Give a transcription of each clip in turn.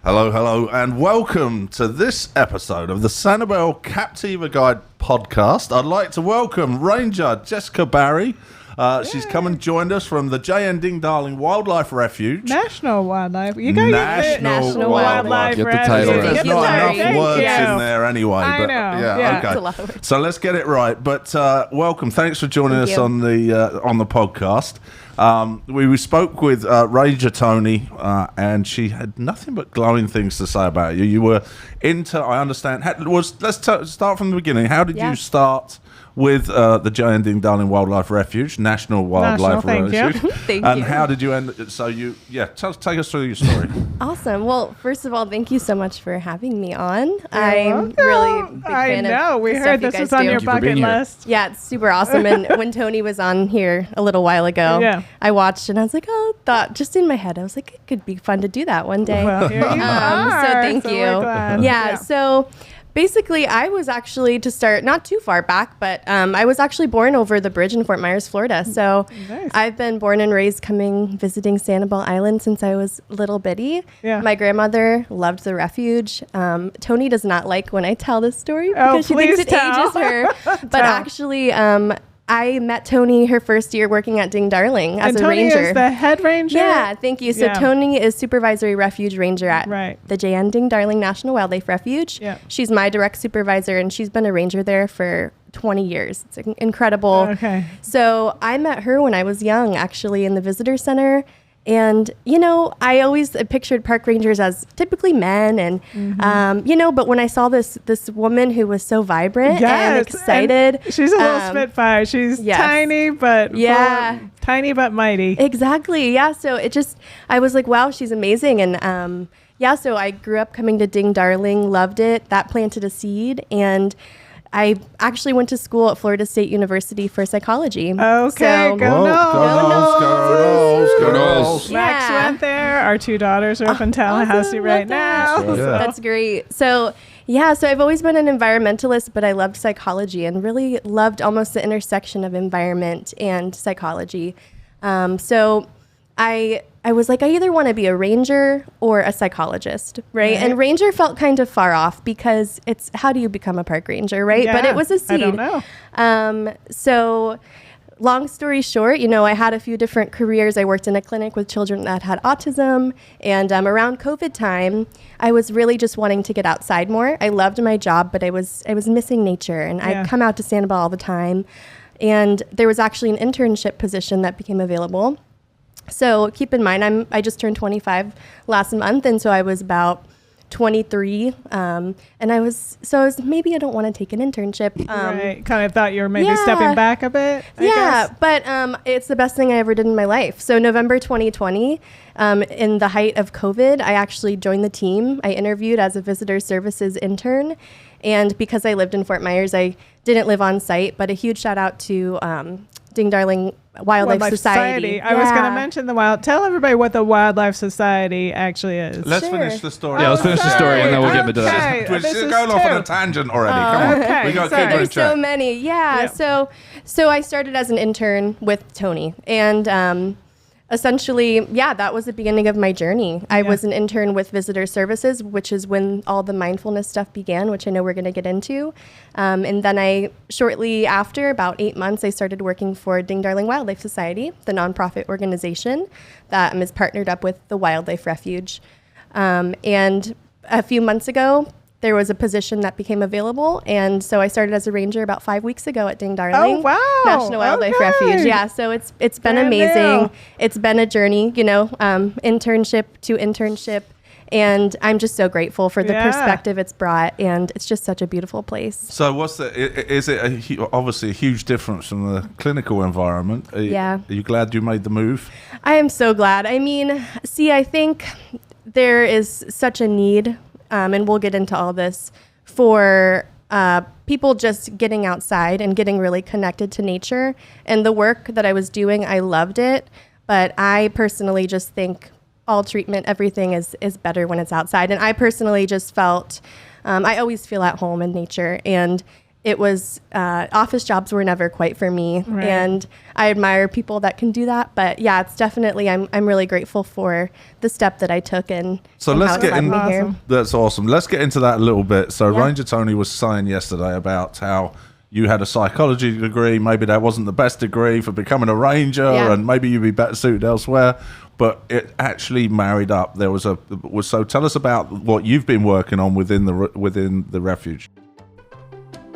Hello, and welcome to this episode of the Sanibel Captiva Guide podcast. I'd like to welcome Ranger Jessica Barry. She's come and joined us from the J.N. Ding Darling Wildlife Refuge. National Wildlife. You got National Wildlife Get Refuge. the title right. There's not Thank enough you. words in there anyway. I But know. Yeah, It's a okay. So let's get it right. But welcome. Thanks for joining us on the podcast. We spoke with Ranger Tony, and she had nothing but glowing things to say about you. You were into, I understand. Let's start from the beginning. How did you start with the J.N. Ding Darling Wildlife Refuge, National Wildlife Refuge? Thank and you. how did you end? So take us through your story. Awesome. Well, first of all, thank you so much for having me on. I'm really a big fan of we the heard stuff you this guys was on do. your bucket list. Yeah, it's super awesome. And when Tony was on here a little while ago, I watched and I was like, thought just in my head, I was like, it could be fun to do that one day. Well, here you are. So thank you. we're glad. Yeah. So basically, I was actually, to start not too far back, but I was actually born over the bridge in Fort Myers, Florida. So Nice. I've been born and raised visiting Sanibel Island since I was little bitty. Yeah. My grandmother loved the refuge. Tony does not like when I tell this story because she thinks please it tell. ages her. But actually, I met Tony her first year working at Ding Darling as a Tony ranger. is the head ranger? Yeah, thank you. So Yeah. Tony is supervisory refuge ranger at the J.N. Ding Darling National Wildlife Refuge. Yeah. She's my direct supervisor, and she's been a ranger there for 20 years. It's incredible. Okay. So I met her when I was young, actually, in the visitor center. And, I always pictured park rangers as typically men and, but when I saw this woman who was so vibrant and excited. And she's a little spitfire. She's tiny, but tiny but mighty. Exactly. Yeah. So I was like, wow, she's amazing. And, so I grew up coming to Ding Darling, loved it. That planted a seed. And I actually went to school at Florida State University for psychology. Okay, so, go Noles. Max went there. Our two daughters are up in Tallahassee right now. Sure. Yeah. That's great. So I've always been an environmentalist, but I loved psychology and really loved almost the intersection of environment and psychology. So I was like, I either want to be a ranger or a psychologist, right? And ranger felt kind of far off because it's how do you become a park ranger, right? Yeah, but it was a seed. I don't know. So long story short, I had a few different careers. I worked in a clinic with children that had autism. And around COVID time, I was really just wanting to get outside more. I loved my job, but I was missing nature. And I'd come out to Sanibel all the time. And there was actually an internship position that became available. So keep in mind, I just turned 25 last month, and so I was about 23, and I was maybe I don't want to take an internship. Right, kind of thought you were maybe stepping back a bit. I guess. But it's the best thing I ever did in my life. So November 2020, in the height of COVID, I actually joined the team. I interviewed as a visitor services intern, and because I lived in Fort Myers, I didn't live on site. But a huge shout out to Ding Darling Wildlife Society. I was going to mention tell everybody what the Wildlife Society actually is. Let's finish the story. Yeah, let's finish the story and then we'll get into that. We're going off on a tangent already. Come on. Okay. We got There's so many. Yeah. So I started as an intern with Tony, and essentially, that was the beginning of my journey. I was an intern with Visitor Services, which is when all the mindfulness stuff began, which I know we're going to get into. And then shortly after, about 8 months, I started working for Ding Darling Wildlife Society, the nonprofit organization that is partnered up with the Wildlife Refuge. And a few months ago, there was a position that became available, and so I started as a ranger about 5 weeks ago at Ding Darling. Oh, wow. National Wildlife Refuge. Yeah, so it's been amazing. It's been a journey, internship to internship, and I'm just so grateful for the perspective it's brought, and it's just such a beautiful place. So is it obviously a huge difference from the clinical environment? Are you glad you made the move? I am so glad. I mean, I think there is such a need, and we'll get into all this, for people just getting outside and getting really connected to nature. And the work that I was doing, I loved it. But I personally just think all treatment, everything is better when it's outside. And I personally just felt, I always feel at home in nature. And it was office jobs were never quite for me, and I admire people that can do that. But yeah, it's definitely I'm really grateful for the step that I took, and so let's get in. Awesome. That's awesome. Let's get into that a little bit. So Ranger Tony was saying yesterday about how you had a psychology degree. Maybe that wasn't the best degree for becoming a ranger, and maybe you'd be better suited elsewhere. But it actually married up. So tell us about what you've been working on within the refuge.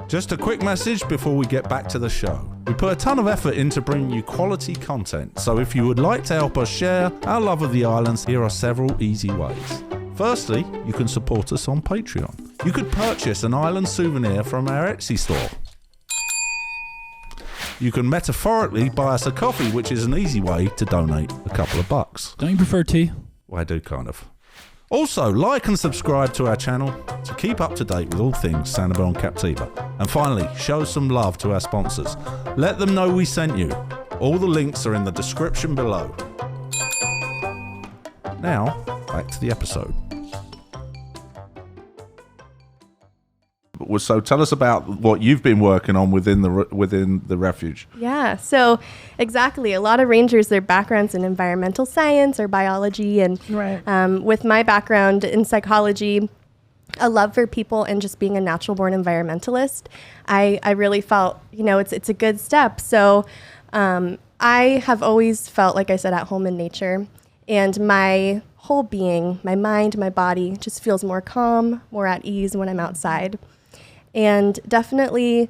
Just a quick message before we get back to the show. We put a ton of effort into bringing you quality content, so if you would like to help us share our love of the islands, here are several easy ways. Firstly, you can support us on Patreon. You could purchase an island souvenir from our Etsy store. You can metaphorically buy us a coffee, which is an easy way to donate a couple of bucks. Don't you prefer tea? Well, I do, kind of. Also, like and subscribe to our channel to keep up to date with all things Sanibel and Captiva. And finally, show some love to our sponsors. Let them know we sent you. All the links are in the description below. Now, back to the episode. So tell us about what you've been working on within the refuge. Yeah, so exactly. A lot of rangers, their background's in environmental science or biology. And with my background in psychology, a love for people and just being a natural-born environmentalist, I really felt, it's a good step. So I have always felt, like I said, at home in nature. And my whole being, my mind, my body just feels more calm, more at ease when I'm outside. And definitely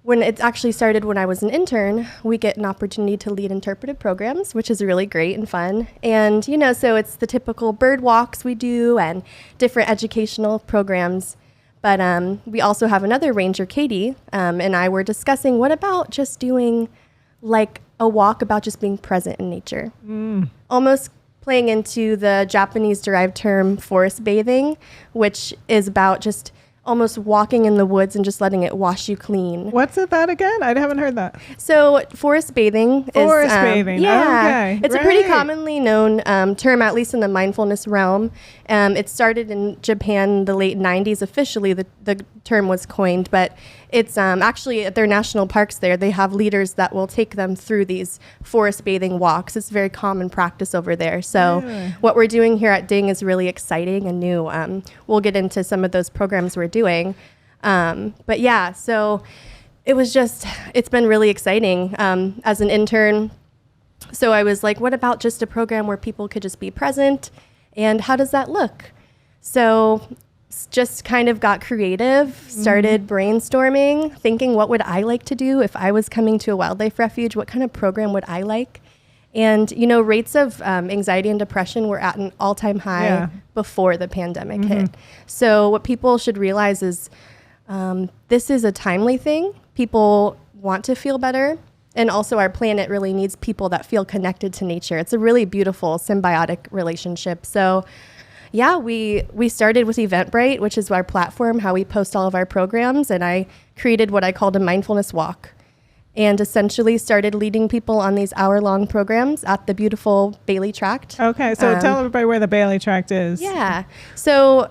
when it actually started when I was an intern, we get an opportunity to lead interpretive programs, which is really great and fun. And, so it's the typical bird walks we do and different educational programs. But we also have another ranger, Katie, and I were discussing, what about just doing like a walk about just being present in nature? Almost playing into the Japanese-derived term forest bathing, which is about just almost walking in the woods and just letting it wash you clean. What's that again? I haven't heard that. So forest bathing is... Forest bathing. Yeah. Okay. It's a pretty commonly known term, at least in the mindfulness realm. It started in Japan in the late 90s. Officially, the term was coined, but it's actually at their national parks there, they have leaders that will take them through these forest bathing walks. It's a very common practice over there. So what we're doing here at Ding is really exciting and new. We'll get into some of those programs we're doing. But yeah, so it's been really exciting as an intern. So I was like, what about just a program where people could just be present? And how does that look? So just kind of got creative, started brainstorming, thinking what would I like to do if I was coming to a wildlife refuge? What kind of program would I like? And, rates of anxiety and depression were at an all-time high before the pandemic hit. So what people should realize is this is a timely thing. People want to feel better. And also our planet really needs people that feel connected to nature. It's a really beautiful symbiotic relationship. So yeah, we started with Eventbrite, which is our platform, how we post all of our programs. And I created what I called a mindfulness walk, and essentially started leading people on these hour-long programs at the beautiful Bailey Tract. Okay, so tell everybody where the Bailey Tract is. Yeah, so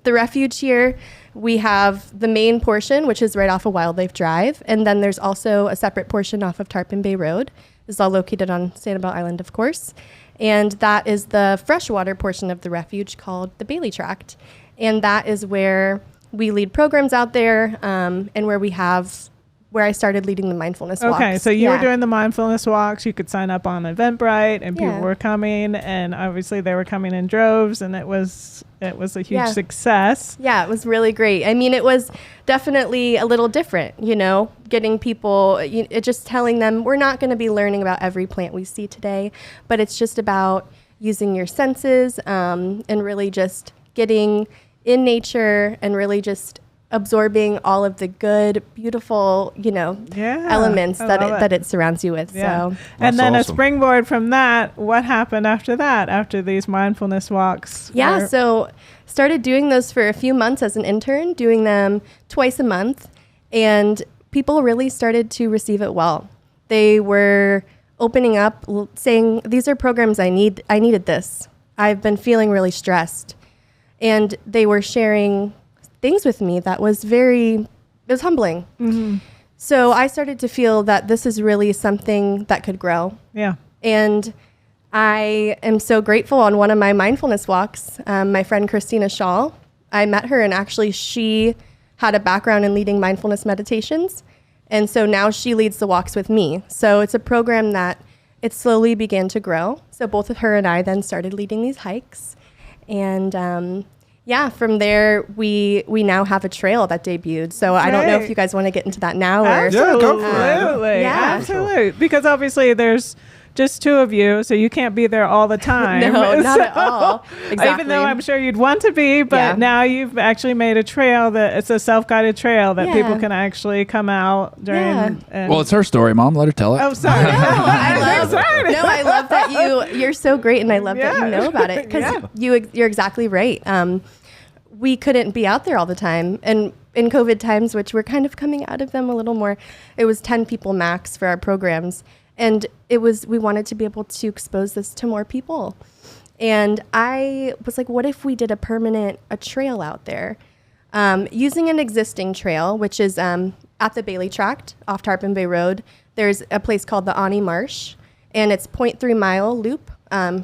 the refuge here, we have the main portion, which is right off of Wildlife Drive, and then there's also a separate portion off of Tarpon Bay Road. This is all located on Sanibel Island, of course, and that is the freshwater portion of the refuge called the Bailey Tract, and that is where we lead programs out there, and where I started leading the mindfulness walks. Okay, so you were doing the mindfulness walks. You could sign up on Eventbrite, and people were coming, and obviously they were coming in droves, and it was a huge success. Yeah, it was really great. I mean, it was definitely a little different, getting people, just telling them we're not going to be learning about every plant we see today, but it's just about using your senses and really just getting in nature and really just absorbing all of the good, beautiful, elements that it surrounds you with. Yeah. So, and then awesome. A springboard from that, what happened after that, after these mindfulness walks? Yeah, so started doing those for a few months as an intern, doing them twice a month, and people really started to receive it well. They were opening up, saying, these are programs I needed this. I've been feeling really stressed. And they were sharing things with me that was very was humbling. Mm-hmm. So I started to feel that this is really something that could grow. Yeah. And I am so grateful. On one of my mindfulness walks, my friend Christina Shaw, I met her, and actually she had a background in leading mindfulness meditations. And so now she leads the walks with me. So it's a program that it slowly began to grow. So both of her and I then started leading these hikes. And from there, we now have a trail that debuted. So I don't know if you guys want to get into that now. Or, Absolutely. Absolutely. Because obviously there's just two of you, so you can't be there all the time. No, not at all. Exactly. Even though I'm sure you'd want to be, but now you've actually made a trail that it's a self-guided trail that people can actually come out during. And well, it's her story, Mom. Let her tell it. Oh, sorry. I love that you're so great, and I love that you know about it, because you're exactly right. We couldn't be out there all the time, and in COVID times, which we're kind of coming out of them a little more, it was 10 people max for our programs. And we wanted to be able to expose this to more people. And I was like, what if we did a trail out there? Using an existing trail, which is at the Bailey Tract off Tarpon Bay Road, there's a place called the Ani Marsh, and it's 0.3 mile loop,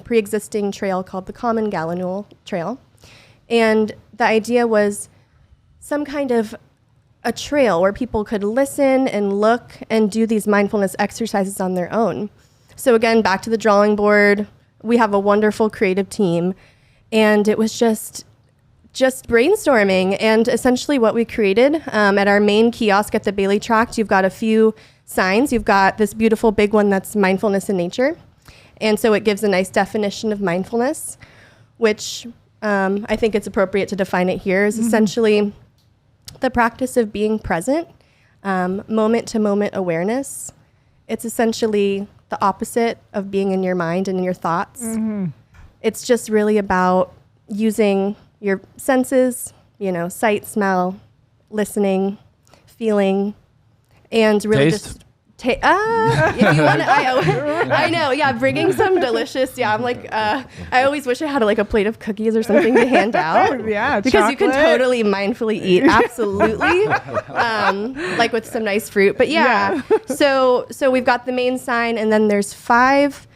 pre-existing trail called the Common Gallinule Trail. And the idea was some kind of a trail where people could listen and look and do these mindfulness exercises on their own. So again, back to the drawing board, we have a wonderful creative team, and it was just brainstorming. And essentially what we created at our main kiosk at the Bailey Tract, you've got a few signs. You've got this beautiful big one that's mindfulness in nature. And so it gives a nice definition of mindfulness, which I think it's appropriate to define it here, is essentially the practice of being present, moment-to-moment awareness. It's essentially the opposite of being in your mind and in your thoughts. Mm-hmm. It's just really about using your senses, sight, smell, listening, feeling, and really Taste. just if you want to, I know, bringing some delicious, I'm like, I always wish I had a plate of cookies or something to hand out. Because chocolate. You can totally mindfully eat, absolutely, with some nice fruit. But so we've got the main sign, and then there's 5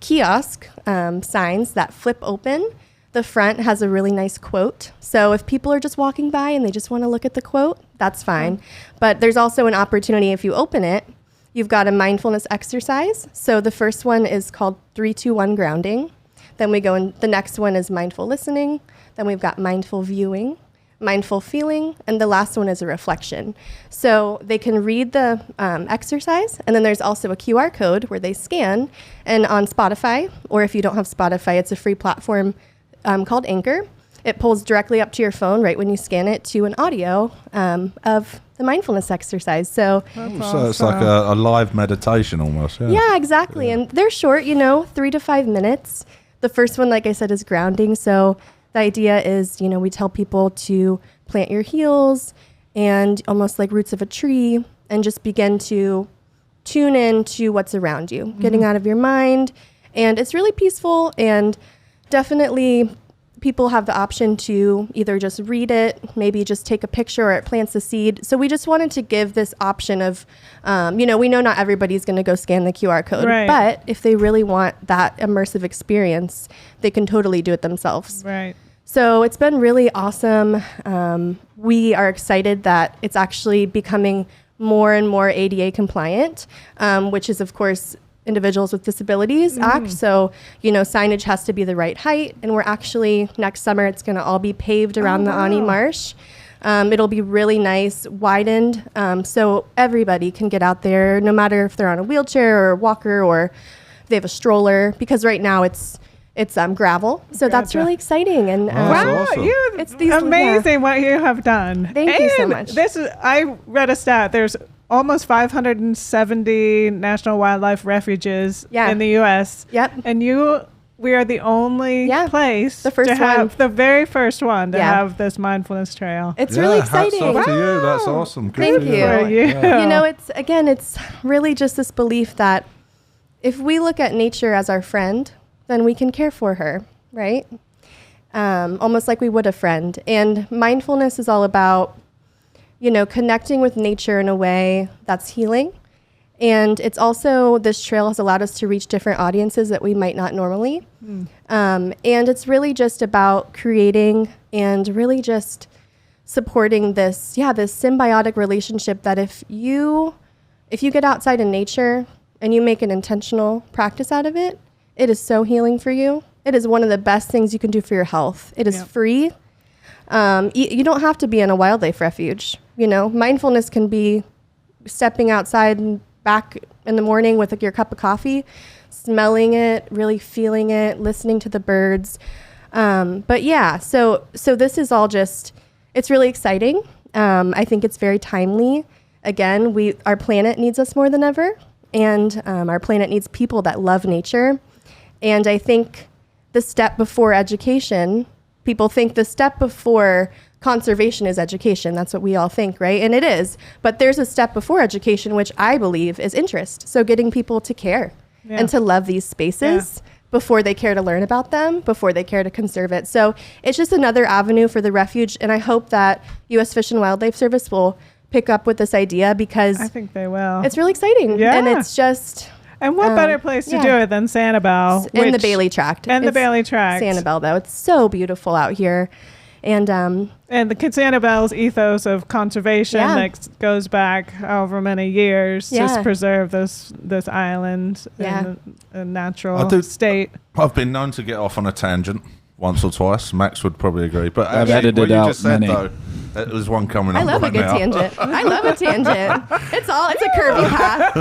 kiosk signs that flip open. The front has a really nice quote. So if people are just walking by and they just want to look at the quote, that's fine. But there's also an opportunity, if you open it, you've got a mindfulness exercise. So the first one is called 3-2-1 grounding. Then we go in, the next one is mindful listening. Then we've got mindful viewing, mindful feeling, and the last one is a reflection. So they can read the exercise, and then there's also a QR code where they scan. And on Spotify, or if you don't have Spotify, it's a free platform called Anchor. It pulls directly up to your phone right when you scan it to an audio of the mindfulness exercise. So it's like a live meditation almost. Yeah, exactly. Yeah. And they're short, 3 to 5 minutes. The first one, like I said, is grounding. So the idea is, we tell people to plant your heels and almost like roots of a tree, and just begin to tune in to what's around you, getting out of your mind. And it's really peaceful, and definitely people have the option to either just read it, maybe just take a picture, or it plants a seed. So we just wanted to give this option of, we know not everybody's going to go scan the QR code, but if they really want that immersive experience, they can totally do it themselves. Right. So it's been really awesome. We are excited that it's actually becoming more and more ADA compliant, which is, of course, Individuals with Disabilities Act. So, signage has to be the right height. And we're actually, next summer, it's going to all be paved around the Ani Marsh. It'll be really nice, widened, so everybody can get out there, no matter if they're on a wheelchair or a walker, or if they have a stroller, because right now it's gravel. So that's really exciting. And wow, awesome. It's amazing what you have done. Thank you so much. I read a stat. There's almost 570 national wildlife refuges in the U.S. Yep. And we are the only place the very first one to have this mindfulness trail. It's really exciting. Hats off to you. That's awesome. Thank Good you. It's really just this belief that if we look at nature as our friend, then we can care for her, right? Almost like we would a friend. And mindfulness is all about connecting with nature in a way that's healing. And it's also, this trail has allowed us to reach different audiences that we might not normally. And it's really just about creating and really just supporting this symbiotic relationship that if you get outside in nature and you make an intentional practice out of it, it is so healing for you. It is one of the best things you can do for your health. It is free. You don't have to be in a wildlife refuge. Mindfulness can be stepping outside and back in the morning with your cup of coffee, smelling it, really feeling it, listening to the birds. But yeah, so this is all just, it's really exciting. I think it's very timely. Again, our planet needs us more than ever, and our planet needs people that love nature. And I think the step before education, people think the step before conservation is education. That's what we all think, right? And it is. But there's a step before education, which I believe is interest. So getting people to care and to love these spaces before they care to learn about them, before they care to conserve it. So it's just another avenue for the refuge. And I hope that U.S. Fish and Wildlife Service will pick up with this idea, because I think they will. It's really exciting. Yeah. And it's just... And what better place to do it than Sanibel? And the Bailey Tract. And the Bailey Tract. Sanibel, though. It's so beautiful out here. And the Sanibel's ethos of conservation that goes back however many years to preserve this island in a natural state. I've been known to get off on a tangent once or twice. Max would probably agree. But I've edited out many. Though, there's one coming up. I love right a good now. tangent. I love a tangent. It's a curvy path.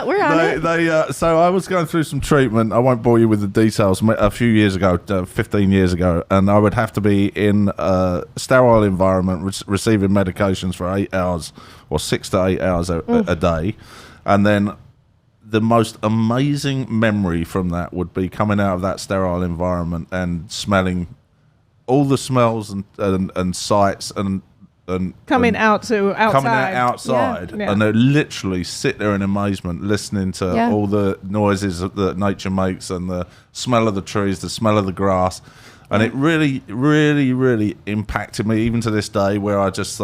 We're on it. So I was going through some treatment. I won't bore you with the details. A few years ago, 15 years ago, and I would have to be in a sterile environment, receiving medications for 8 hours or 6 to 8 hours a day, and then the most amazing memory from that would be coming out of that sterile environment and smelling all the smells and sights and coming outside, and they literally sit there in amazement, listening to all the noises that nature makes and the smell of the trees, the smell of the grass, and it really, really, really impacted me even to this day. Where I just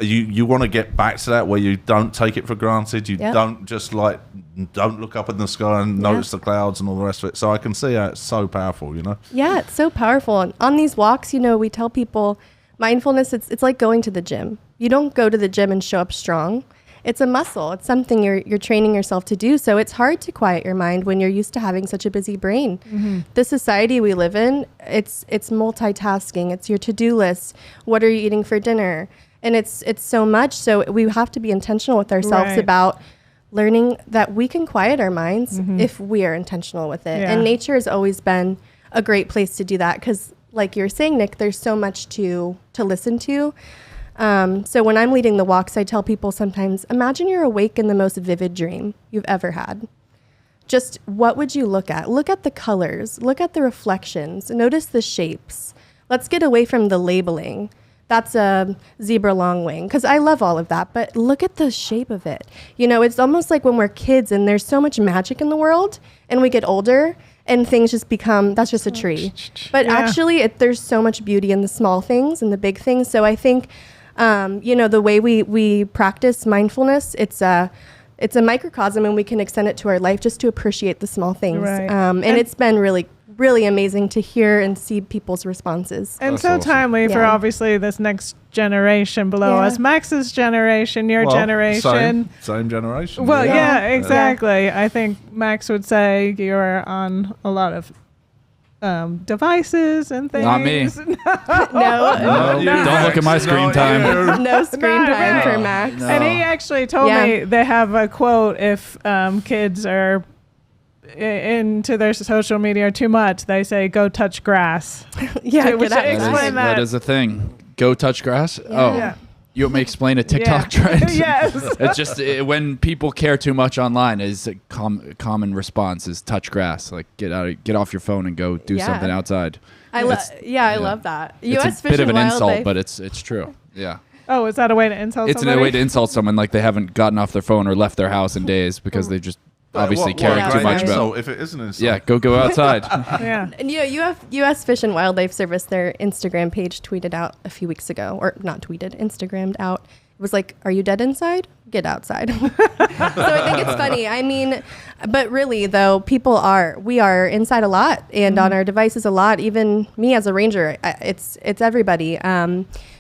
you want to get back to that, where you don't take it for granted. You don't just don't look up in the sky and notice the clouds and all the rest of it. So I can see how it's so powerful, Yeah, it's so powerful. And on these walks, we tell people mindfulness, it's like going to the gym. You don't go to the gym and show up strong. It's a muscle. It's something you're training yourself to do. So it's hard to quiet your mind when you're used to having such a busy brain. Mm-hmm. The society we live in, it's multitasking. It's your to-do list. What are you eating for dinner? And it's so much. So we have to be intentional with ourselves about learning that we can quiet our minds if we are intentional with it. Yeah. And nature has always been a great place to do that, because like you're saying, Nick, there's so much to listen to. So when I'm leading the walks, I tell people sometimes, imagine you're awake in the most vivid dream you've ever had. Just what would you look at? Look at the colors. Look at the reflections. Notice the shapes. Let's get away from the labeling. That's a zebra longwing, because I love all of that, but look at the shape of it. It's almost like when we're kids and there's so much magic in the world, and we get older and things just become, that's just a tree. But actually, there's so much beauty in the small things and the big things. So I think, the way we practice mindfulness, it's a microcosm, and we can extend it to our life just to appreciate the small things. Right. And it's been really, really amazing to hear and see people's responses. And that's so awesome. Timely for obviously this next generation below us. Max's generation, your generation. Same generation. Well, exactly. Yeah. I think Max would say you're on a lot of devices and things. Not me. No. Don't look at my screen time. No screen time for Max. No. And he actually told me they have a quote, if kids are into their social media too much, they say go touch grass. Explain that is a thing. Go touch grass. You want me to explain a TikTok trend? Yes. It's just when people care too much online, is a common response is touch grass. Like get off your phone and go do something outside. I love that. It's a bit of an insult, but it's true. Yeah. Oh, is that a way to insult somebody? It's a way to insult someone, like they haven't gotten off their phone or left their house in days because they just obviously caring too much about. If it isn't insult. Yeah, go outside. Yeah. And U.S. Fish and Wildlife Service, their Instagram page tweeted out a few weeks ago, or not tweeted, Instagrammed out. It was like, "Are you dead inside? Get outside." So I think it's funny. I mean, but really though, we are inside a lot and on our devices a lot. Even me as a ranger, it's everybody.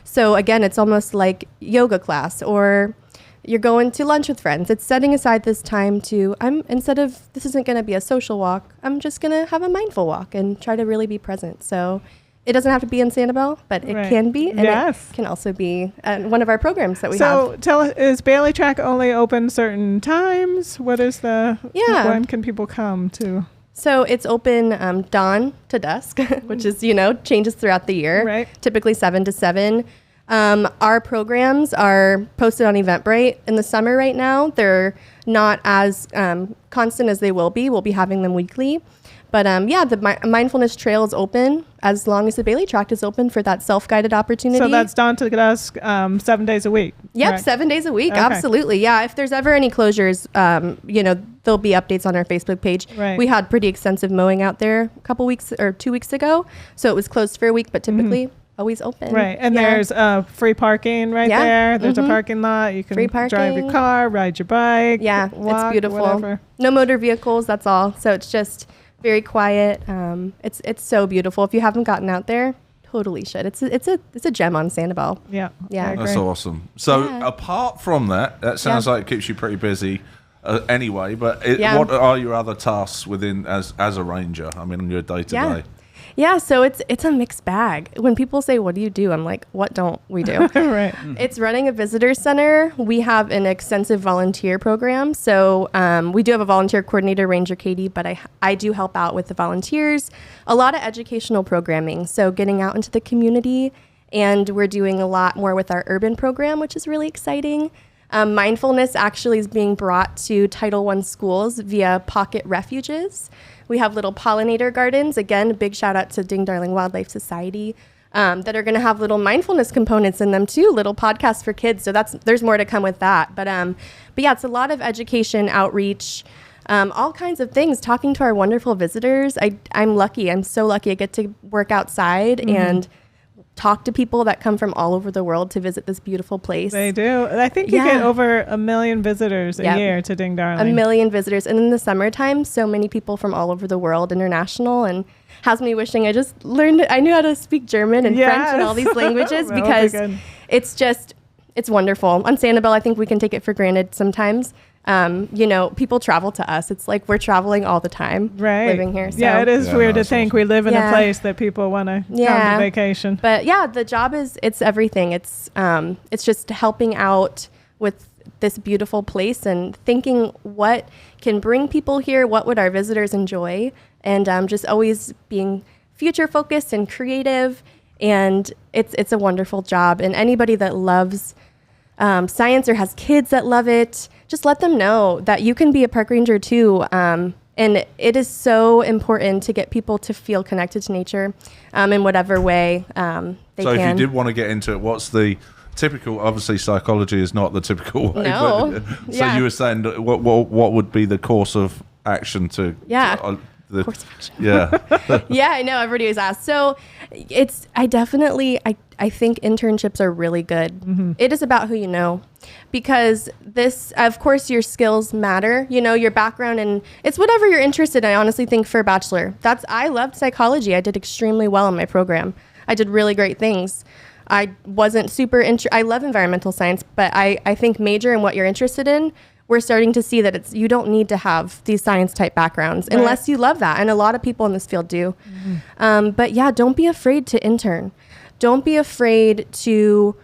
So again, it's almost like yoga class, or you're going to lunch with friends. It's setting aside this time to, instead of, this isn't going to be a social walk, I'm just going to have a mindful walk and try to really be present. So it doesn't have to be in Sanibel, but it can be. And it can also be one of our programs that we have. So tell us, is Bailey Tract only open certain times? What is when can people come to? So it's open dawn to dusk, which is, changes throughout the year. Right. Typically 7 to 7. Our programs are posted on Eventbrite in the summer right now. They're not as constant as they will be. We'll be having them weekly. But the Mindfulness Trail is open as long as the Bailey Tract is open for that self-guided opportunity. So that's dawn to dusk, 7 days a week. Yep, right. 7 days a week. Okay. Absolutely. Yeah, if there's ever any closures, there'll be updates on our Facebook page. Right. We had pretty extensive mowing out there a couple weeks or 2 weeks ago. So it was closed for a week, but typically always open. Right. And there's free parking there. There's a parking lot. You can drive your car, ride your bike. Yeah, walk, it's beautiful. Whatever. No motor vehicles, that's all. So it's just very quiet. It's so beautiful. If you haven't gotten out there, totally should. It's a gem on Sanibel. Yeah. Yeah. That's awesome. So apart from that sounds like it keeps you pretty busy anyway, but what are your other tasks within as a ranger? I mean, on your day-to-day? Yeah, so it's a mixed bag. When people say, "What do you do?" I'm like, "What don't we do?" Right. It's running a visitor center. We have an extensive volunteer program. So we do have a volunteer coordinator, Ranger Katie, but I do help out with the volunteers. A lot of educational programming. So getting out into the community, and we're doing a lot more with our urban program, which is really exciting. Mindfulness actually is being brought to Title I schools via pocket refuges. We have little pollinator gardens. Again, a big shout out to Ding Darling Wildlife Society that are going to have little mindfulness components in them too, little podcasts for kids. So there's more to come with that. But yeah, it's a lot of education, outreach, all kinds of things, talking to our wonderful visitors. I'm lucky. I'm so lucky I get to work outside and talk to people that come from all over the world to visit this beautiful place. They do. I think you get over 1 million visitors a year to Ding Darling. 1 million visitors. And in the summertime, so many people from all over the world, international, and has me wishing I just I knew how to speak German and French and all these languages because it's wonderful. On Sanibel, I think we can take it for granted sometimes. People travel to us. It's like we're traveling all the time living here. So. Yeah, it is weird to think we live in a place that people want to come to vacation. But yeah, the job it's everything. It's just helping out with this beautiful place and thinking what can bring people here, what would our visitors enjoy, and just always being future focused and creative. And it's a wonderful job. And anybody that loves science or has kids that love it, just let them know that you can be a park ranger too. And it is so important to get people to feel connected to nature in whatever way they can. So if you did want to get into it, what's the typical, obviously psychology is not the typical way. No. So you were saying what would be the course of action to... course of action. Yeah. Yeah, I know. Everybody always asks. So I think internships are really good. Mm-hmm. It is about who you know, because of course, your skills matter, your background, and it's whatever you're interested in. I honestly think for a bachelor, I loved psychology. I did extremely well in my program. I did really great things. I wasn't I love environmental science, but I think major in what you're interested in. We're starting to see that you don't need to have these science type backgrounds unless you love that. And a lot of people in this field do. Mm-hmm. But yeah, don't be afraid to intern. Don't be afraid to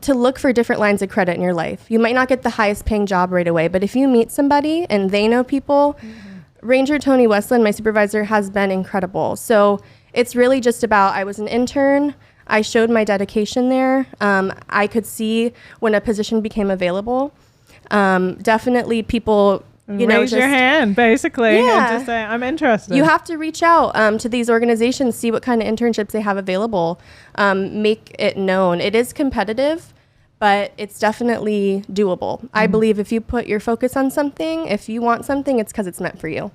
look for different lines of credit in your life. You might not get the highest paying job right away, but if you meet somebody and they know people, Ranger Tony Westland, my supervisor, has been incredible. So it's really just about, I was an intern. I showed my dedication there. I could see when a position became available. Definitely people, raise your hand basically and just say, I'm interested. You have to reach out to these organizations, see what kind of internships they have available, make it known. It is competitive, but it's definitely doable. I believe if you put your focus on something, if you want something, it's because it's meant for you.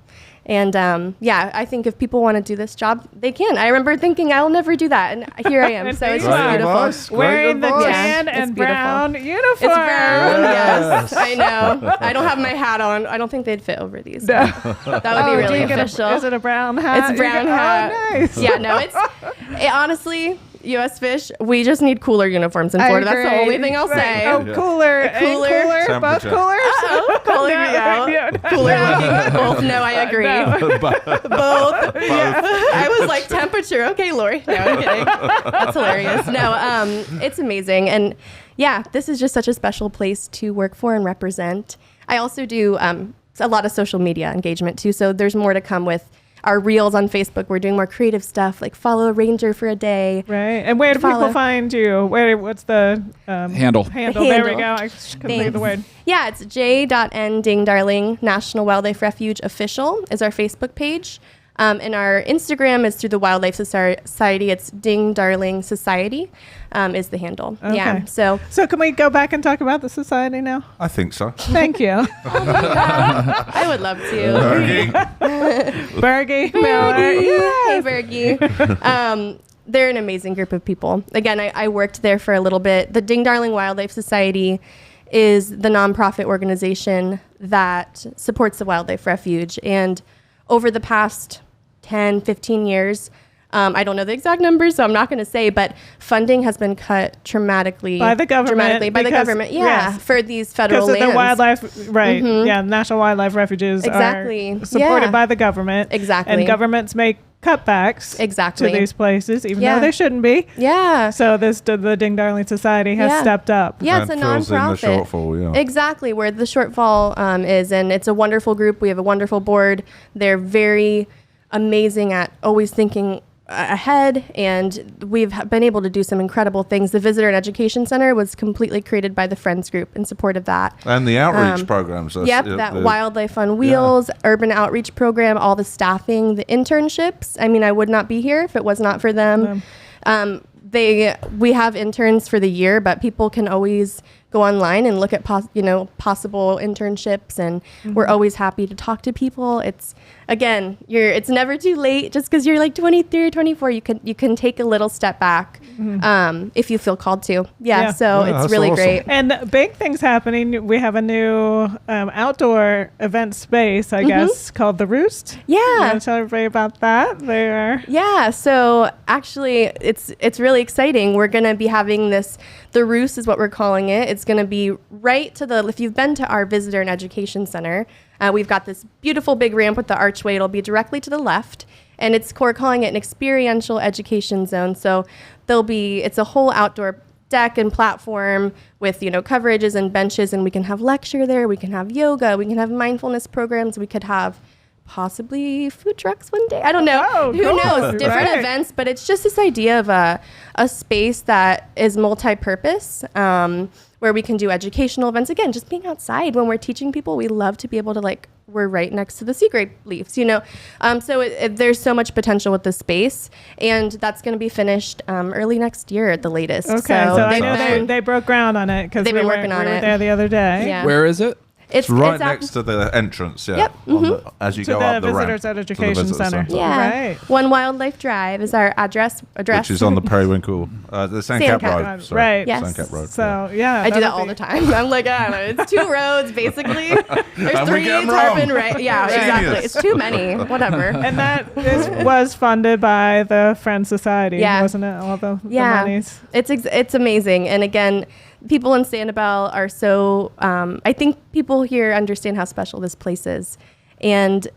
And I think if people want to do this job, they can. I remember thinking I'll never do that, and here I am. So it's just beautiful. Wearing the tan and brown uniform. It's brown, yes. I know. I don't have my hat on. I don't think they'd fit over these. No. That would be really official. Is it a brown hat? It's brown hat. Oh, nice. Yeah, no, honestly, U.S. Fish, we just need cooler uniforms in Florida. That's the only thing I'll say. Oh, cooler. Cooler. Both coolers? Cooler, yeah. Cooler looking. Both. No, I agree. No. Both. Yeah. I was like, temperature. Okay, Lori. No, I'm kidding. That's hilarious. No, it's amazing. And yeah, this is just such a special place to work for and represent. I also do a lot of social media engagement too. So there's more to come with our reels on Facebook. We're doing more creative stuff, like follow a ranger for a day. Right. And where do people find you? What's the handle? There we go. I couldn't think of the word. Yeah, it's j.n Ding Darling National Wildlife Refuge Official is our Facebook page. And our Instagram is through the Wildlife Society. It's Ding Darling Society is the handle. Okay. Yeah. So can we go back and talk about the society now? I think so. Thank you. I would love to. Bergie Miller. Hey, Bergie. They're an amazing group of people. Again, I worked there for a little bit. The Ding Darling Wildlife Society is the nonprofit organization that supports the wildlife refuge. And over the past 10, 15 years, I don't know the exact numbers, so I'm not going to say, but funding has been cut dramatically. By the government. For these federal lands. Because the wildlife, right, national wildlife refuges are supported by the government. Exactly. And governments make cutbacks to these places, even though they shouldn't be. Yeah. So the Ding Darling Society has stepped up. Yeah, it's a nonprofit. In the shortfall, Exactly, where the shortfall is, and it's a wonderful group. We have a wonderful board. They're very amazing at always thinking ahead, and we've been able to do some incredible things. The Visitor and Education Center was completely created by the Friends Group in support of that. And the outreach programs. That Wildlife on Wheels, Urban Outreach Program, all the staffing, the internships. I mean, I would not be here if it was not for them. We have interns for the year, but people can always go online and look at possible internships, and we're always happy to talk to people. It's never too late. Just because you're like 23 or 24, you can take a little step back if you feel called to. So it's really awesome. Great. And big things happening. We have a new outdoor event space, I guess, called the Roost. Yeah. You want to tell everybody about that? Yeah. So actually, it's really exciting. We're going to be having this. The Roost is what we're calling it. It's going to be right to if you've been to our Visitor and Education Center, we've got this beautiful big ramp with the archway. It'll be directly to the left, and we're calling it an experiential education zone. So it's a whole outdoor deck and platform with, coverages and benches, and we can have lecture there. We can have yoga. We can have mindfulness programs. We could have possibly food trucks one day. I don't know. Oh, Who knows? Different events, but it's just this idea of a space that is multi-purpose, where we can do educational events. Again, just being outside when we're teaching people, we love to be able to we're right next to the sea grape leaves, So there's so much potential with the space, and that's going to be finished early next year at the latest. Okay, so I know they broke ground on it because they've been working on it there the other day. Yeah. Where is it? It's right next to the entrance, Yep. As you go up the ramp. Visitors Education Center. Yeah. Right. One Wildlife Drive is our address. Which is on the Periwinkle, the Sandcap Road. Sorry. Right. Yes. Sandcap Road. So, I do that all the time. I'm like, it's 2 roads, basically. There's 3 tarpon, right? Yeah, exactly. It's too many. Whatever. And that was funded by the Friends Society, wasn't it? All the monies. It's amazing. And again, people in Sanibel are so, I think people here understand how special this place is. And,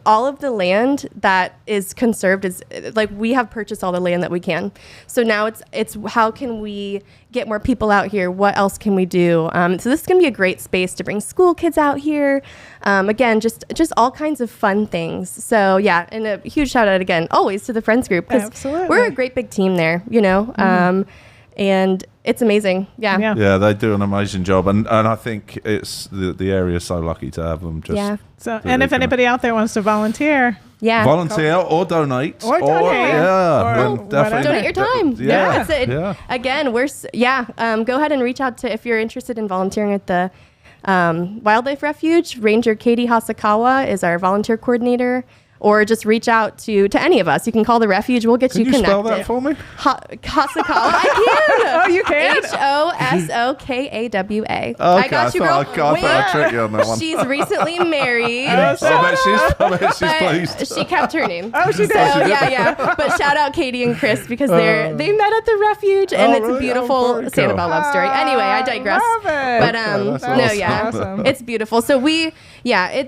all of the land that is conserved is, we have purchased all the land that we can. So now it's how can we get more people out here? What else can we do? So this is going to be a great space to bring school kids out here. Again, just all kinds of fun things. So, yeah, and a huge shout out again, always to the Friends Group. Because we're a great big team there, and it's amazing. Yeah, they do an amazing job, and I think it's the area is so lucky to have them. So, and if anybody out there wants to volunteer, volunteer or donate. Or donate. Donate your time. Yeah. Again, go ahead and reach out to, if you're interested in volunteering at the Wildlife Refuge. Ranger Katie Hasakawa is our volunteer coordinator. Or just reach out to any of us. You can call the refuge. We'll get you connected. Can you spell that for me? Hasakawa. I can. Oh, you can? Hosokawa. Okay, I got you, girl. I thought I'd trick you on that one. She's recently married. I bet she's pleased. She kept her name. Oh, she did. So, yeah. But shout out Katie and Chris because they met at the refuge, and it's a beautiful Sanibel love story. Anyway, I digress. But awesome. It's beautiful. So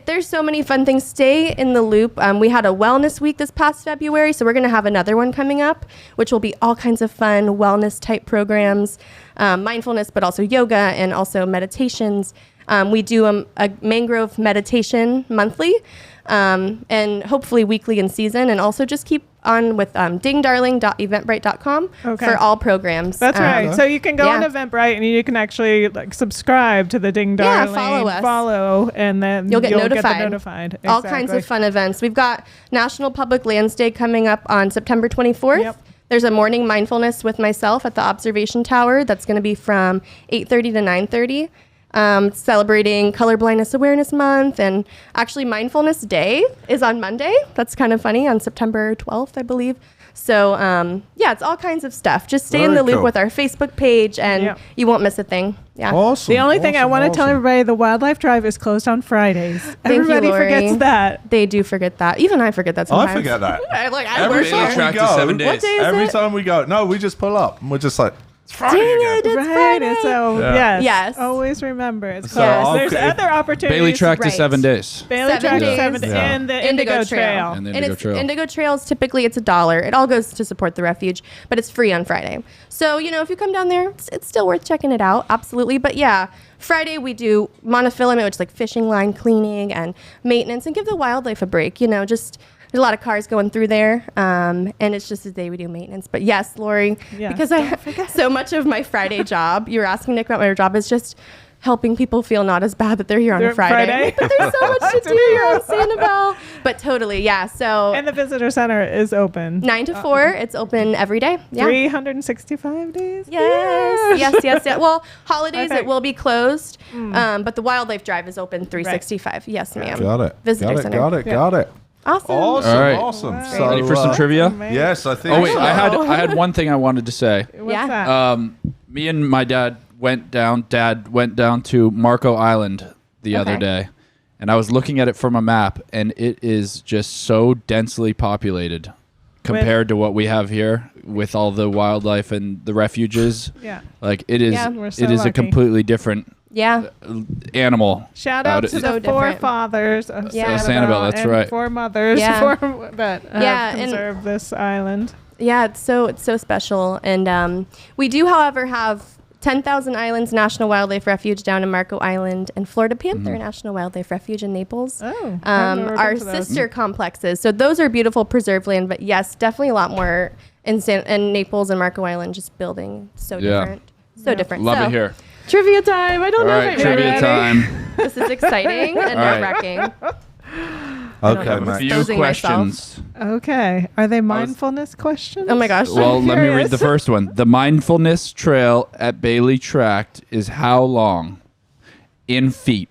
there's so many fun things. Stay in the loop. We had a wellness week this past February, so we're going to have another one coming up, which will be all kinds of fun wellness type programs, mindfulness, but also yoga and also meditations. We do a mangrove meditation monthly, and hopefully weekly in season, and also just keep on with dingdarling.eventbrite.com for all programs. That's right. So you can go on Eventbrite and you can actually subscribe to the Ding Darling. Follow us. Follow, and then you'll get notified. Exactly. All kinds of fun events. We've got National Public Lands Day coming up on September 24th. Yep. There's a morning mindfulness with myself at the Observation Tower. That's going to be from 8:30 to 9:30. Celebrating Color Blindness Awareness Month, and actually Mindfulness Day is on Monday. That's kind of funny, on September 12th, I believe. So, it's all kinds of stuff. Just stay in the loop with our Facebook page, and you won't miss a thing. Yeah. Awesome. The only thing I want to tell everybody, the Wildlife Drive is closed on Fridays. Everybody forgets that. They do forget that. Even I forget that sometimes. I forget that. I work here. Tract is 7 days. What day is Every time we go, no, we just pull up and we're just like, it's Friday again. It's Friday. So yes, always remember it's closed. Yes. There's other opportunities. Bailey Tract is 7 days. Bailey Tract is 7 days. And the Indigo Trail. And Indigo Trails, typically it's $1. It all goes to support the refuge, but it's free on Friday. So, if you come down there, it's still worth checking it out. Absolutely. But Friday we do monofilament, which is like fishing line cleaning and maintenance, and give the wildlife a break. There's a lot of cars going through there, and it's just a day we do maintenance. But yes, Lori, because I have so much of my Friday job, you were asking Nick about my job, is just helping people feel not as bad that they're here on a Friday. But there's so much to do here on Sanibel. But totally, So and the visitor center is open 9 to 4. It's open every day. 365 days. Yes. Well, holidays it will be closed, but the wildlife drive is open 365. Right. Yes, ma'am. Got it. Visitor center. Got it. Awesome. All right. Awesome. Wow. So, ready for some trivia? Yes, I think. Oh wait, so. I had one thing I wanted to say. What's that? Me and my dad went down to Marco Island the other day, and I was looking at it from a map, and it is just so densely populated compared to what we have here with all the wildlife and the refuges. Like it is a completely different animal. Shout out to the forefathers of Sanibel. That's right. Four mothers that have conserved this island. Yeah, it's so special. And we do, however, have 10,000 Islands National Wildlife Refuge down in Marco Island, and Florida Panther National Wildlife Refuge in Naples. Our sister complexes. So those are beautiful preserved land. But yes, definitely a lot more in Naples and Marco Island, just building different. So different. Love it here. Trivia time. I don't know if I'm trivia ready. time. This is exciting and nerve-wracking. Okay, a few questions. Okay. Are they mindfulness questions? Oh my gosh. Well, let me read the first one. The mindfulness trail at Bailey Tract is how long? In feet.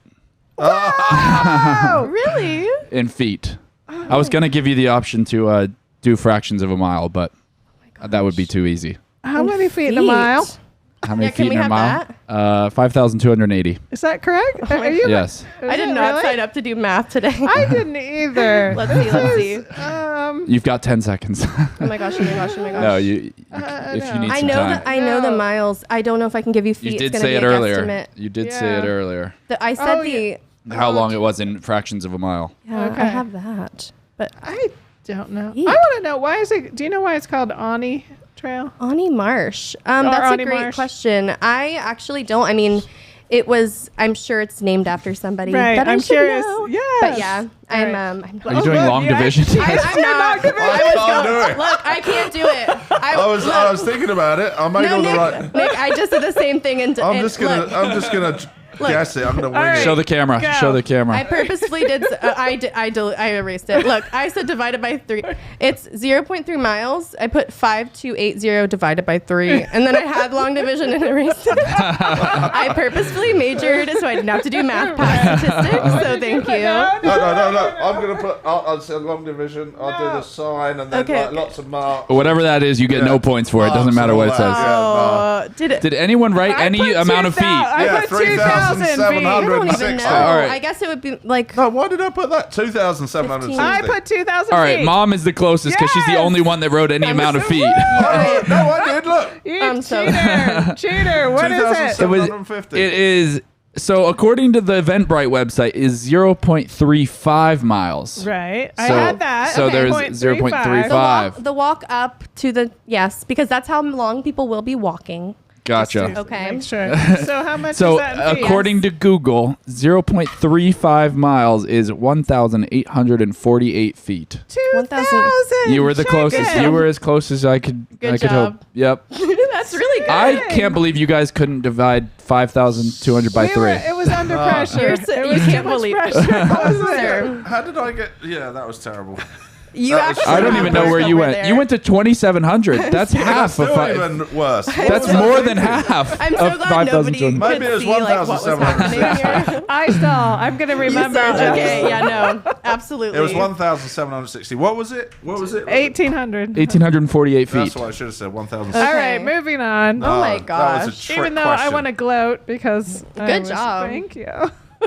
Oh, really? In feet. I was going to give you the option to do fractions of a mile, but that would be too easy. How many feet in a mile? How many feet in a mile? 5,280. Is that correct? Yes. I did not sign up to do math today. I didn't either. Let's see. You've got 10 seconds. Oh my gosh. No, if you need some time. I know the miles. I don't know if I can give you feet. You did say it earlier. You did say it earlier. I said how long it was in fractions of a mile. Yeah, I have that. But I don't know. I want to know, why is it, do you know why it's called Ani Trail? Ani Marsh. That's a great question. I actually don't. I mean, I'm sure it's named after somebody. Right. That I'm curious. Yeah. But I'm Are you doing long division? I'm not. Look, I can't do it. I was thinking about it. I might go the right. Nick, I just did the same thing. I'm just gonna guess it. I'm gonna wing it. Show the camera. Go. Show the camera. I purposefully did. I erased it. Look, I said divided by 3. It's 0.3 miles. I put 5280 divided by 3, and then I had long division and erased it. I purposefully majored so I didn't have to do math past statistics. So thank you. No. I'm gonna put. I'll say long division. I'll do the sign and then lots of marks. Whatever that is, you get no points for it. Doesn't matter what it says. Oh, did anyone write any amount of feet? I put 2,760. I don't even know. All right. I guess it would be like. No, why did I put that? 2,760. I put 2,000 All right, feet. Mom is the closest because she's the only one that wrote any amount of feet. No, I did. Look. You so cheater. What is it? 2,750. It is. So according to the Eventbrite website, is 0.35 miles. Right. I had that. So Okay. there's 0.35. The walk up to the because that's how long people will be walking. Gotcha. Okay. Make sure. So how much So is that in feet? according to Google, 0.35 miles is 1,848 feet. 2,000. You were the Check closest. it. You were as close as I could. Good I could job. hope. Yep. That's really good. I can't believe you guys couldn't divide 5,200 by 3. It was under pressure. You can't believe it. Sir. How did I get? Yeah, that was terrible. You actually I don't even know where you went. There. You went to 22,700. That's half of Still 5. even worse. That's more than half. I'm so of glad nobody 5,200. could Maybe it was see like what was 1,760. happening here. I saw. I'm going to remember. Okay, yeah, no, absolutely. It was 1,760. What was it? 1,800. 1,848 feet. That's what I should have said. 1,000. All right, moving on. Oh my That was gosh. a trick Even though question. I want to gloat because Good job. Thank you.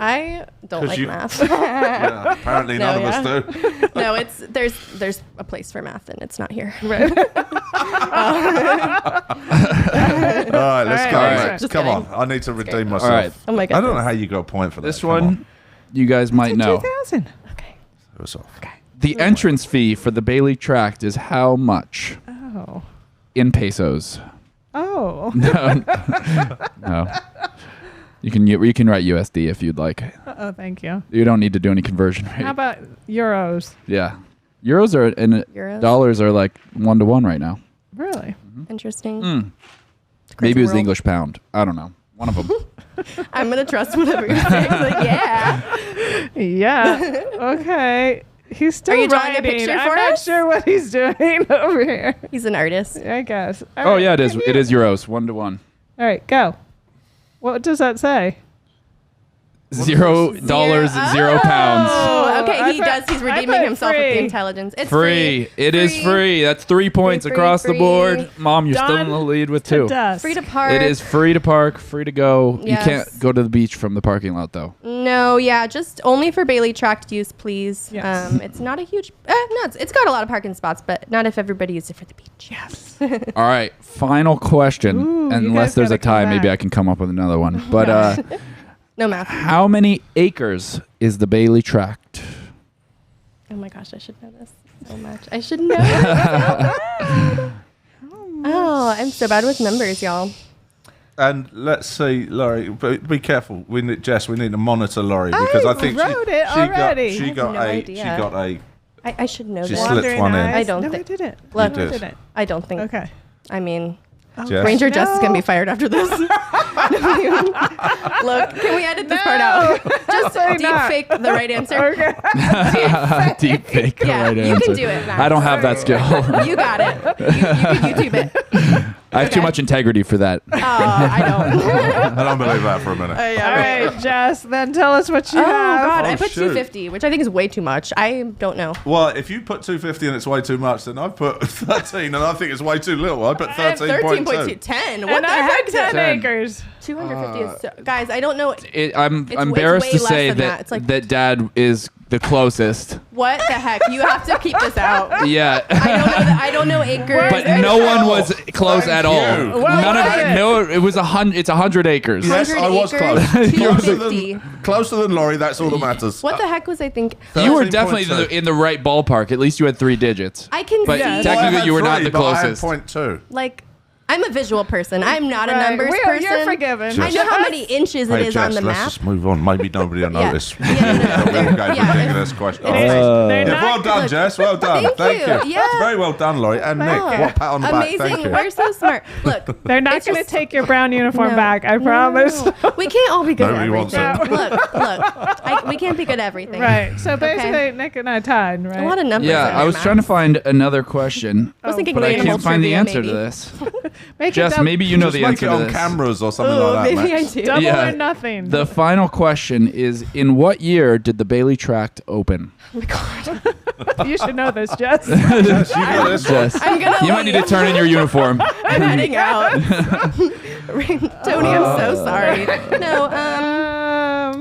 I don't 'Cause like you- math. Yeah, apparently No, none of us do. No, there's a place for math and it's not here. Right. All right, let's All go, right, Max. just Come on. kidding. I need to redeem myself. All right. Oh my I god. don't know how you got a point for This that. Come one, you guys might know. 2,000. Okay. It was off. The entrance fee for the Bailey Tract is how much Oh. in pesos? Oh. No. You can write USD if you'd like. Oh, thank you. You don't need to do any conversion rate. How about euros? Yeah. Euros are and Euros? dollars are like 1-to-1 right now. Really? Interesting. Maybe it was the world. English pound. I don't know. One of them. I'm gonna trust whatever you're saying. Like, yeah. Yeah. Okay. He's still Are you drawing a writing. picture I'm for not us? sure what he's doing over here. He's an artist. I guess. All Oh right, yeah, it is. can It you- is euros. 1-to-1. All right, go. What does that say? $0, 0 pounds. Oh, okay. I He put- does. He's I redeeming put himself with the free. intelligence. It's Free. It is free. That's 3 points Free, across the free. board. Mom, you're still in Done the lead with To 2. dust. Free to park. It is free to park, free to go. Yes. You can't go to the beach from the parking lot though. No, yeah, just only for Bailey Tract use, please. Yes. It's not a huge. No, it's got a lot of parking spots, but not if everybody uses it for the beach. Yes. All right, final question. Ooh, you Unless guys there's a gotta come tie, maybe back. I can come up with another one. But No math. how many acres is the Bailey Tract? Oh my gosh, I should know this so much. I should know this so bad. Oh, I'm so bad with numbers, y'all. And let's see, Laurie. Be careful. We need Jess. We need to monitor Laurie because I think wrote it already. She I have got no a. idea. She got a. I should know She this. slipped Wandering one in. eyes. I don't No, think- I didn't. Look, You I did. didn't. I don't think. Okay. I mean, Jess. Ranger Jess is No. gonna be fired after this. Look, can we edit this part out? Just Absolutely deep not. fake the right answer. Okay. Deep fake. Yeah, right you answer. can do it, Max. I don't have that skill. You got it. You can YouTube it. I have too Okay. much integrity for that. I don't. I don't believe that for a minute. All right, Jess, then tell us what you Oh have. God, Oh, I put shoot. 250, which I think is way too much. I don't know. Well, if you put 250 and it's way too much, then I put 13 and I think it's way too little. I put 13.2. 10. What And the I heck? put 10 10. acres. 250 is so, guys. I don't know I'm It's embarrassed way to less say than that that. It's like- that Dad is the closest. what the heck. You have to keep this out. Yeah. I don't know acres. But no one was close Thank at all. you. What None was of it? no. It was 100. It's 100 acres. Yes, I was 100 close. acres, Closer 250. closer than Laurie. That's all that matters. What the heck was I thinking? You were 13.2. definitely in the right ballpark. At least you had 3 digits. I can But see technically, you were not the But I had closest. 0.2. like I'm a visual person. I'm not a numbers person. You're forgiven. I know how many inches it is Jess, on the map. Let's just move on. Maybe nobody will notice. No. Ridiculous question. Well done, Jess. Well done. Thank you. Yeah. Very well done, Laurie. And Nick, what pat on the back. Amazing. Thank you. We're so smart. Look, they're not going to take your brown uniform back. I promise. We can't all be good Nobody at everything. wants Look. We can't be good at everything. Right. So basically, Nick and I tied, right? A lot of numbers. Yeah, I was trying to find another question. I was thinking but I animal can't find the trivia, answer maybe. to this. Make Jess, maybe you know the answer to on this. cameras or something like that. Maybe Max. I do. Double Yeah. or nothing. The final question is: in what year did the Bailey Tract open? Oh my God. You should know this, Jess. Jess, you got this one. Jess, I'm gonna you might need to turn in your uniform. I'm heading out. Tony, I'm so sorry. No,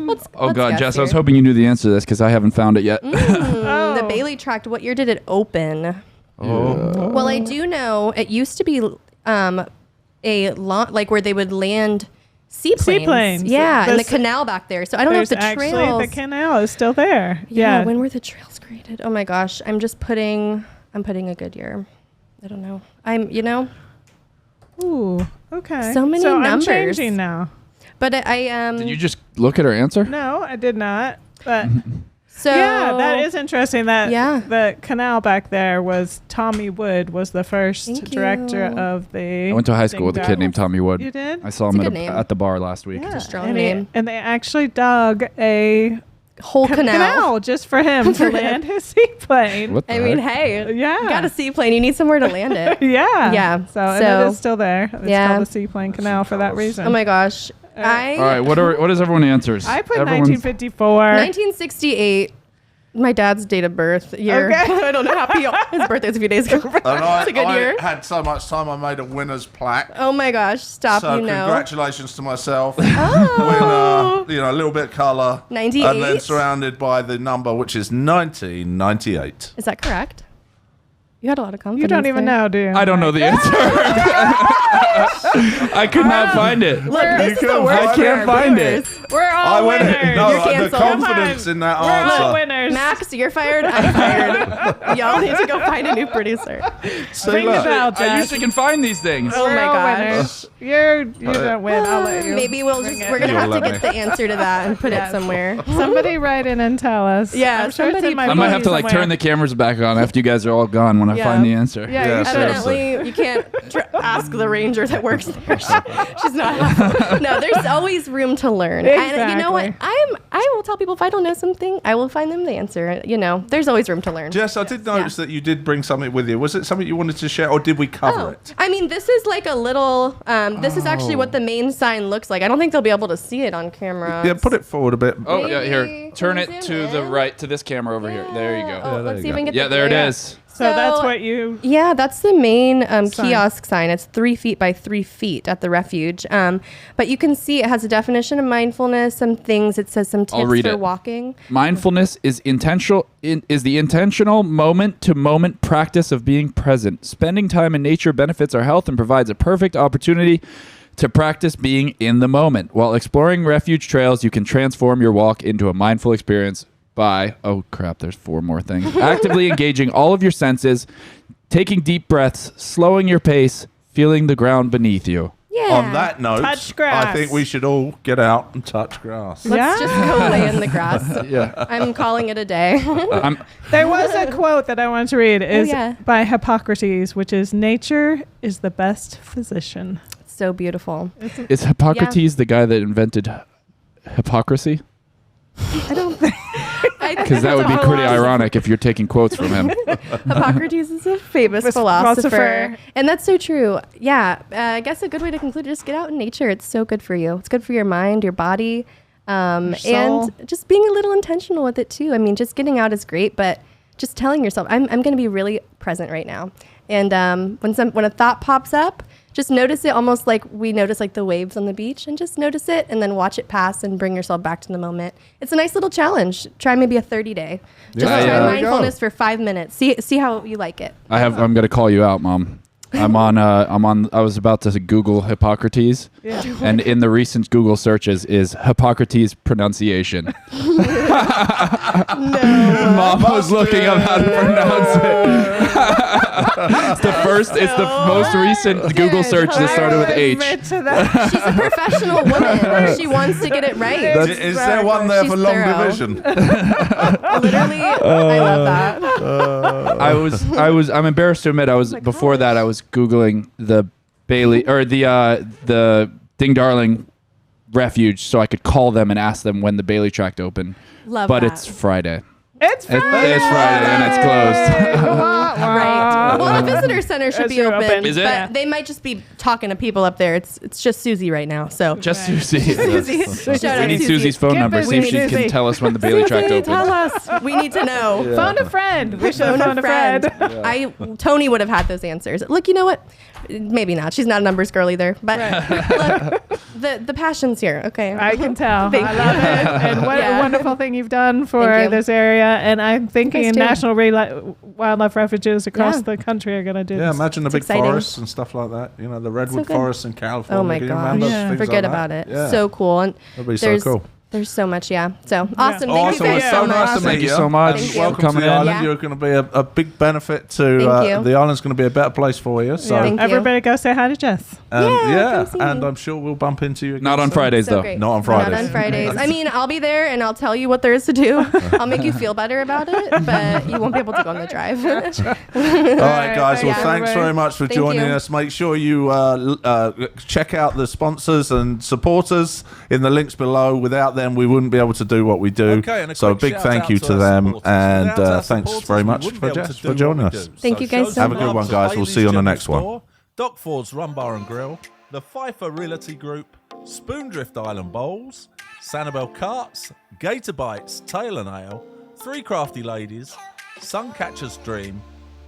let's Oh let's God, guess Jess, I was here. hoping you knew the answer to this because I haven't found it yet. The Bailey Tract, what year did it open? Oh. Well, I do know it used to be a lot like where they would land seaplanes. Yeah, in the canal back there. So I don't know if the actually trails. the canal is still there. Yeah, when were the trails created? Oh my gosh, I'm putting a good year. I don't know. Ooh, okay. So many I'm numbers. changing now. But I Did you just look at her answer? No, I did not. But so yeah, that is interesting. That Yeah. the canal back there was Tommy Wood was the first Thank director you. of the. I went to high school with a kid named Tommy Wood. You did? I saw It's him a good name. at the bar last week. Yeah. strong and name. and they actually dug a whole canal. just for him to land his seaplane. What the I mean, heck? hey, Yeah. you got a seaplane. You need somewhere to land it. Yeah. Yeah. So and So- it is still there. It's Yeah. called the Seaplane Canal for that reason. Oh my gosh. All right, what is everyone answers? I put Everyone's- 1954. 1968. My dad's date of birth year. Okay. I don't know his birthday's a few days ago. It's a good year. I had so much time I made a winner's plaque. Oh my gosh! Stop! So you know. congratulations to myself. Oh. Winner, a little bit of colour. 98. And then surrounded by the number, which is 1998. Is that correct? You had a lot of confidence. You don't even there. know, do you? I don't know the answer. I could not find it. Look, this is the couldn't worst. find I can't for find viewers. it. We're all I went winners. No, You're the canceled. confidence in that We're all answer. winners. Max, you're fired. I'm fired. Y'all need to go find a new producer. So Ring the look, bell, I Jess. usually can find these things. Oh We're my all gosh. winners. You don't win. I'll let you. Maybe we're gonna You'll have to let get me. the answer to that and put Yes. it somewhere. Somebody write in and tell us. Yeah, I'm sure it's somebody in my I might have to phone turn somewhere. the cameras back on after you guys are all gone when I Yeah. find the answer. Yeah, Yeah, you should. seriously. Evidently, you can't ask the ranger that works there. She's not. No, there's always room to learn. And you know what? Exactly. I will tell people if I don't know something, I will find them the answer. There's always room to learn. Jess, I did notice that you did bring something with you. Was it something you wanted to share, or did we cover it? I mean, this is like a little. This is actually what the main sign looks like. I don't think they'll be able to see it on camera. Yeah, put it forward a bit. Oh, yeah, here. Maybe Turn can it zoom to the in? right, to this camera over here. There you go. Oh, let's see if we can get Yeah, the there it glare. is. So that's what you. Yeah, that's the main Sign. kiosk sign. It's 3 feet by 3 feet at the refuge. But you can see it has a definition of mindfulness, some things. It says some tips read for it. walking. Mindfulness is the intentional moment-to-moment practice of being present. Spending time in nature benefits our health and provides a perfect opportunity to practice being in the moment. While exploring refuge trails, you can transform your walk into a mindful experience by, oh crap, there's 4 more things. Actively engaging all of your senses, taking deep breaths, slowing your pace, feeling the ground beneath you. Yeah. On that note, Touch grass. I think we should all get out and touch grass. Let's just go lay in the grass. Yeah. I'm calling it a day. There was a quote that I wanted to read. Is yeah. by Hippocrates, which is "Nature is the best physician." So beautiful. Is Hippocrates the guy that invented hypocrisy? I don't think. Because that would be pretty ironic if you're taking quotes from him. Hippocrates is a famous philosopher. And that's so true. Yeah. I guess a good way to conclude is just get out in nature. It's so good for you. It's good for your mind, your body, and just being a little intentional with it too. I mean, just getting out is great, but just telling yourself, I'm going to be really present right now. And when a thought pops up, just notice it almost like we notice like the waves on the beach, and just notice it and then watch it pass and bring yourself back to the moment. It's a nice little challenge. Try maybe a 30-day. Just try mindfulness for 5 minutes. See how you like it. I'm going to call you out, Mom. I was about to Google Hippocrates, and in the recent Google searches is Hippocrates pronunciation. No. Mom was looking up how to pronounce it. It's the most recent Google search that started with H. She's a professional woman. She wants to get it right. Is there one there She's for long thorough. division? Literally, I love that. I'm embarrassed to admit, before that I was Googling the Bailey or the Ding Darling Refuge so I could call them and ask them when the Bailey Tract opened. Love but that. it's Friday. It's Friday. It's Friday and it's closed. Right. Well, the visitor center should be open. Is it? But they might just be talking to people up there. It's just Susie right now. So Just Susie. Shout out We need Susie. Susie's phone number. See if she Susie. can tell us when the Bailey Tract Susie, opens. tell us. We need to know. Yeah. Phone a friend. We should have phoned a friend. Tony would have had those answers. Look, you know what? Maybe not. She's not a numbers girl either. But look, the passion's here. Okay. I can tell. Thank I love it. And what a wonderful thing you've done for Thank you. this area. And I'm thinking You guys too. national wildlife refuges across the country are going to do Yeah, this. imagine the big exciting. forests and stuff like that. You know, the redwood good. forests in California. Oh my Can you gosh. remember Yeah. things Forget like about that? it. Yeah. So cool. And That'd be so cool. There's so much, So awesome. Thank Awesome. you Well, guys so so nice much. to meet Thank you you. so much. Thank you. Welcome Coming to the in. island. Yeah. You're going to be a big benefit to Thank you. the island's going to be a better place for you. So, Thank you. Everybody go say hi to Jess. Yeah, come see and me. I'm sure we'll bump into you again Not on soon. Fridays, So though. great. Not on Fridays. Not on Fridays. I mean, I'll be there and I'll tell you what there is to do. I'll make you feel better about it, but you won't be able to go on the drive. All right, guys. Well, Yeah. thanks very much for Thank joining you. us. Make sure you check out the sponsors and supporters in the links below. Without them, we wouldn't be able to do what we do. Okay, and So a quick big shout thank out you to to our them, supporters. and Without our thanks supporters, very we much wouldn't for be able to Jess do for what joining we us. do. Thank you guys show so Have a good love one, to guys. We'll Bailey's see you on the Gym next one. Store, Doc Ford's Rum Bar and Grill, the Pfeiffer Realty Group, Spoondrift Island Bowls, Sanibel Carts, GatorBites Tail and Ale, 3 Crafty Ladies, Suncatchers Dream,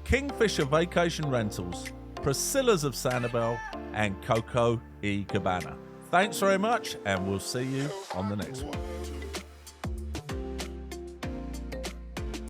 Kingfisher Vacation Rentals, Priscilla's of Sanibel, and Coco e Cabana. Thanks very much, and we'll see you on the next one.